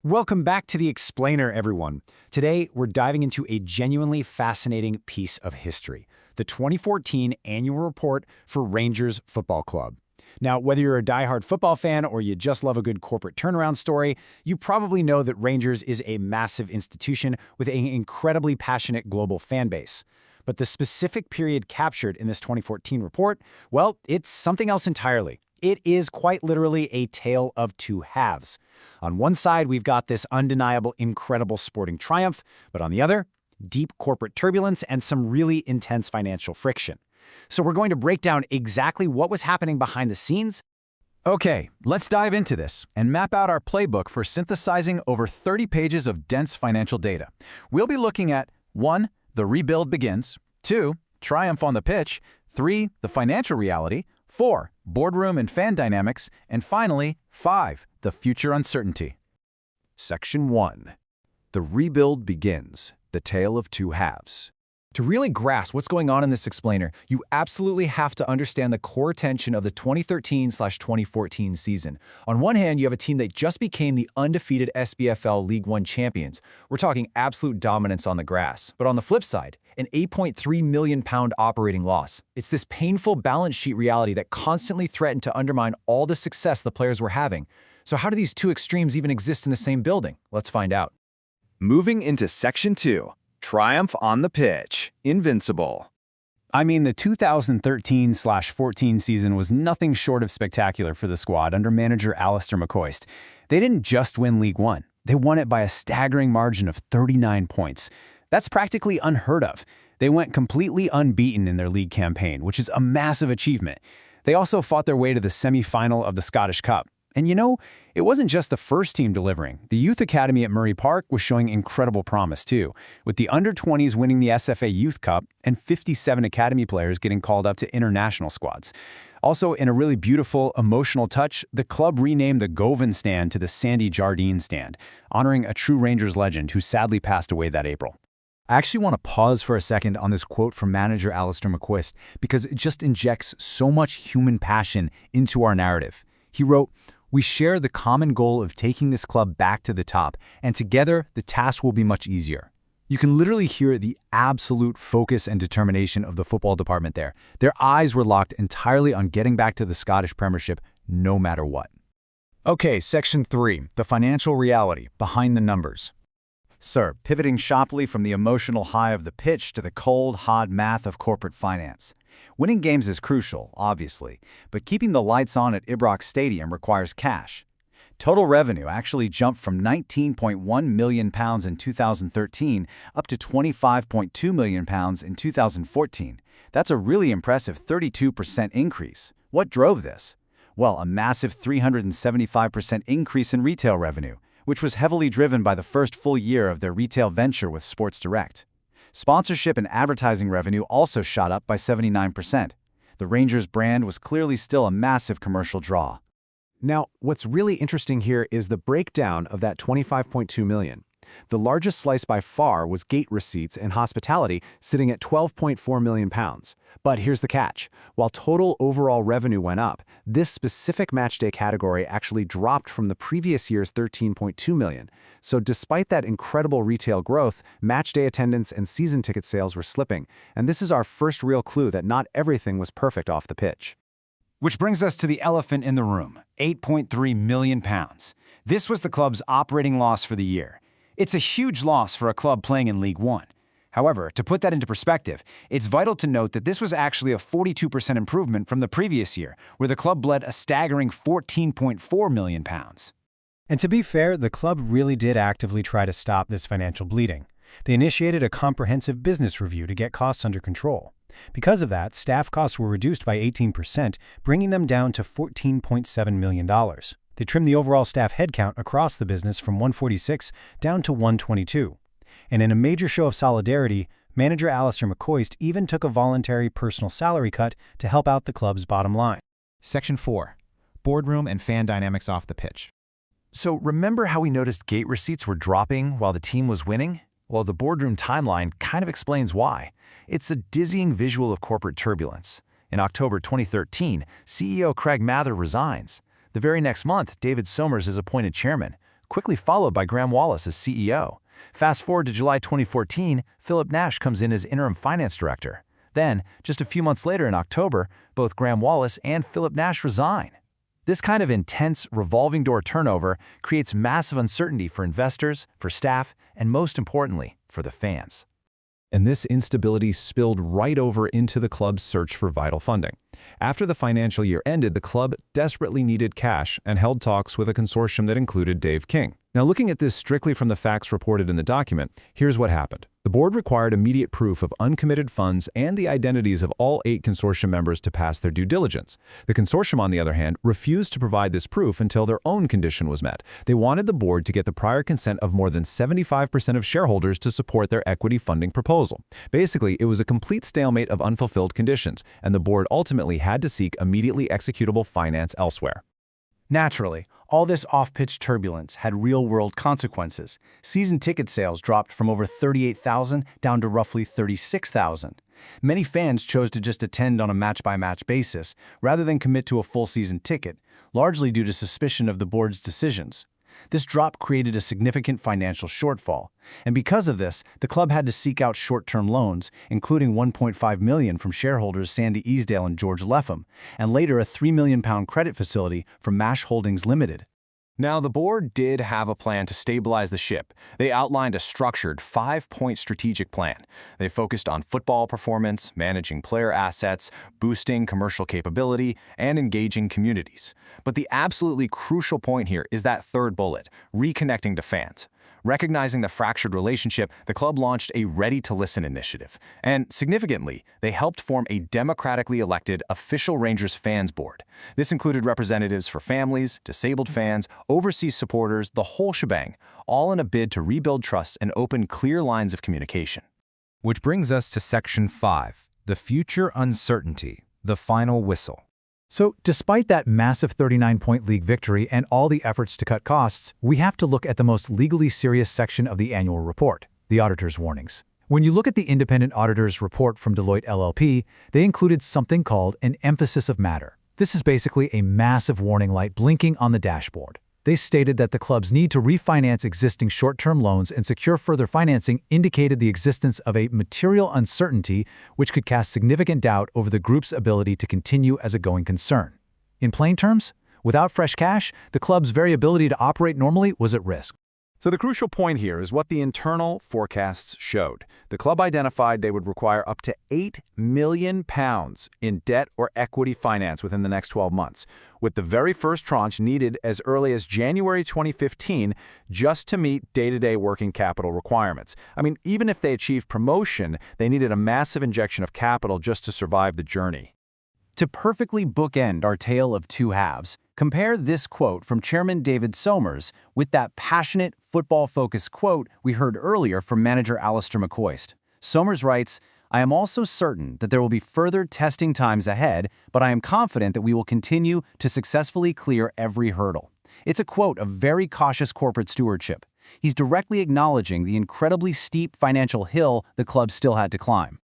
Welcome back to The Explainer, everyone. Today, we're diving into a genuinely fascinating piece of history, the 2014 annual report for Rangers Football Club. Now, whether you're a diehard football fan or you just love a good corporate turnaround story, you probably know that Rangers is a massive institution with an incredibly passionate global fan base. But the specific period captured in this 2014 report, well, it's something else entirely. It is quite literally a tale of two halves. On one side, we've got this undeniable, incredible sporting triumph, but on the other, deep corporate turbulence and some really intense financial friction. So we're going to break down exactly what was happening behind the scenes. Okay, let's dive into this and map out our playbook for synthesizing over 30 pages of dense financial data. We'll be looking at 1. The rebuild begins, 2. Triumph on the pitch, 3. The financial reality, 4. Boardroom and fan dynamics, and finally, 5. The future uncertainty. Section 1. The rebuild begins, the tale of two halves. To really grasp what's going on in this explainer, you absolutely have to understand the core tension of the 2013/2014 season. On one hand, you have a team that just became the undefeated SBFL League One champions. We're talking absolute dominance on the grass. But on the flip side, an £8.3 million operating loss. It's this painful balance sheet reality that constantly threatened to undermine all the success the players were having. So how do these two extremes even exist in the same building? Let's find out. Moving into Section 2. Triumph on the pitch. Invincible. I mean, the 2013/14 season was nothing short of spectacular for the squad under manager Alistair McCoist. They didn't just win League One. They won it by a staggering margin of 39 points. That's practically unheard of. They went completely unbeaten in their league campaign, which is a massive achievement. They also fought their way to the semi-final of the Scottish Cup. And you know, it wasn't just the first team delivering. The youth academy at Murray Park was showing incredible promise too, with the under-20s winning the SFA Youth Cup and 57 academy players getting called up to international squads. Also, in a really beautiful, emotional touch, the club renamed the Govan Stand to the Sandy Jardine Stand, honoring a true Rangers legend who sadly passed away that April. I actually want to pause for a second on this quote from manager Alistair McCoist because it just injects so much human passion into our narrative. He wrote, "We share the common goal of taking this club back to the top, and together the task will be much easier." You can literally hear the absolute focus and determination of the football department there. Their eyes were locked entirely on getting back to the Scottish Premiership no matter what. Okay, Section 3, the financial reality, behind the numbers. Sir, pivoting sharply from the emotional high of the pitch to the cold, hard math of corporate finance. Winning games is crucial, obviously, but keeping the lights on at Ibrox Stadium requires cash. Total revenue actually jumped from £19.1 million in 2013 up to £25.2 million in 2014. That's a really impressive 32% increase. What drove this? Well, a massive 375% increase in retail revenue, which was heavily driven by the first full year of their retail venture with Sports Direct. Sponsorship and advertising revenue also shot up by 79%. The Rangers brand was clearly still a massive commercial draw. Now, what's really interesting here is the breakdown of that $25.2 million. The largest slice by far was gate receipts and hospitality, sitting at £12.4 million. But here's the catch. While total overall revenue went up, this specific matchday category actually dropped from the previous year's $13.2 million. So despite that incredible retail growth, matchday attendance and season ticket sales were slipping. And this is our first real clue that not everything was perfect off the pitch. Which brings us to the elephant in the room, £8.3 million. This was the club's operating loss for the year. It's a huge loss for a club playing in League One. However, to put that into perspective, it's vital to note that this was actually a 42% improvement from the previous year, where the club bled a staggering £14.4 million. And to be fair, the club really did actively try to stop this financial bleeding. They initiated a comprehensive business review to get costs under control. Because of that, staff costs were reduced by 18%, bringing them down to $14.7 million. They trimmed the overall staff headcount across the business from 146 down to 122. And in a major show of solidarity, manager Alistair McCoist even took a voluntary personal salary cut to help out the club's bottom line. Section 4. Boardroom and fan dynamics off the pitch. So remember how we noticed gate receipts were dropping while the team was winning? Well, the boardroom timeline kind of explains why. It's a dizzying visual of corporate turbulence. In October 2013, CEO Craig Mather resigns. The very next month, David Somers is appointed chairman. quickly followed by Graham Wallace as CEO. Fast forward to July 2014, Philip Nash comes in as interim finance director. Then, just a few months later in October, both Graham Wallace and Philip Nash resign. This kind of intense, revolving door turnover creates massive uncertainty for investors, for staff, and most importantly, for the fans. And this instability spilled right over into the club's search for vital funding. After the financial year ended, the club desperately needed cash and held talks with a consortium that included Dave King. Now, looking at this strictly from the facts reported in the document, here's what happened. The board required immediate proof of uncommitted funds and the identities of all 8 consortium members to pass their due diligence. The consortium, on the other hand, refused to provide this proof until their own condition was met. They wanted the board to get the prior consent of more than 75% of shareholders to support their equity funding proposal. Basically, it was a complete stalemate of unfulfilled conditions, and the board ultimately had to seek immediately executable finance elsewhere. Naturally, all this off-pitch turbulence had real-world consequences. Season ticket sales dropped from over 38,000 down to roughly 36,000. Many fans chose to just attend on a match-by-match basis rather than commit to a full season ticket, largely due to suspicion of the board's decisions. This drop created a significant financial shortfall, and because of this, the club had to seek out short-term loans, including $1.5 million from shareholders Sandy Easdale and George Leffam, and later a £3 million credit facility from Mash Holdings Limited. Now, the board did have a plan to stabilize the ship. They outlined a structured 5-point strategic plan. They focused on football performance, managing player assets, boosting commercial capability, and engaging communities. But the absolutely crucial point here is that third bullet, reconnecting to fans. Recognizing the fractured relationship, the club launched a Ready to Listen initiative. And significantly, they helped form a democratically elected official Rangers fans board. This included representatives for families, disabled fans, overseas supporters, the whole shebang, all in a bid to rebuild trust and open clear lines of communication. Which brings us to Section 5, the future uncertainty, the final whistle. So, despite that massive 39-point league victory and all the efforts to cut costs, we have to look at the most legally serious section of the annual report, the auditor's warnings. When you look at the independent auditor's report from Deloitte LLP, they included something called an emphasis of matter. This is basically a massive warning light blinking on the dashboard. They stated that the club's need to refinance existing short-term loans and secure further financing indicated the existence of a material uncertainty which could cast significant doubt over the group's ability to continue as a going concern. In plain terms, without fresh cash, the club's very ability to operate normally was at risk. So the crucial point here is what the internal forecasts showed. The club identified they would require up to £8 million in debt or equity finance within the next 12 months, with the very first tranche needed as early as January 2015 just to meet day-to-day working capital requirements. I mean, even if they achieved promotion, they needed a massive injection of capital just to survive the journey. To perfectly bookend our tale of two halves, compare this quote from Chairman David Somers with that passionate, football-focused quote we heard earlier from manager Alistair McCoist. Somers writes, "I am also certain that there will be further testing times ahead, but I am confident that we will continue to successfully clear every hurdle." It's a quote of very cautious corporate stewardship. He's directly acknowledging the incredibly steep financial hill the club still had to climb.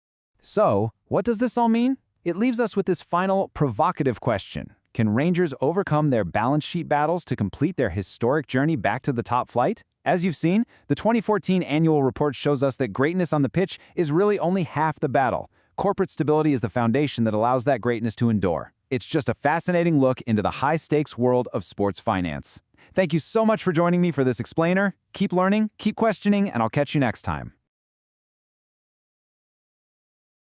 So, what does this all mean? It leaves us with this final provocative question. Can Rangers overcome their balance sheet battles to complete their historic journey back to the top flight? As you've seen, the 2014 annual report shows us that greatness on the pitch is really only half the battle. Corporate stability is the foundation that allows that greatness to endure. It's just a fascinating look into the high-stakes world of sports finance. Thank you so much for joining me for this explainer. Keep learning, keep questioning, and I'll catch you next time.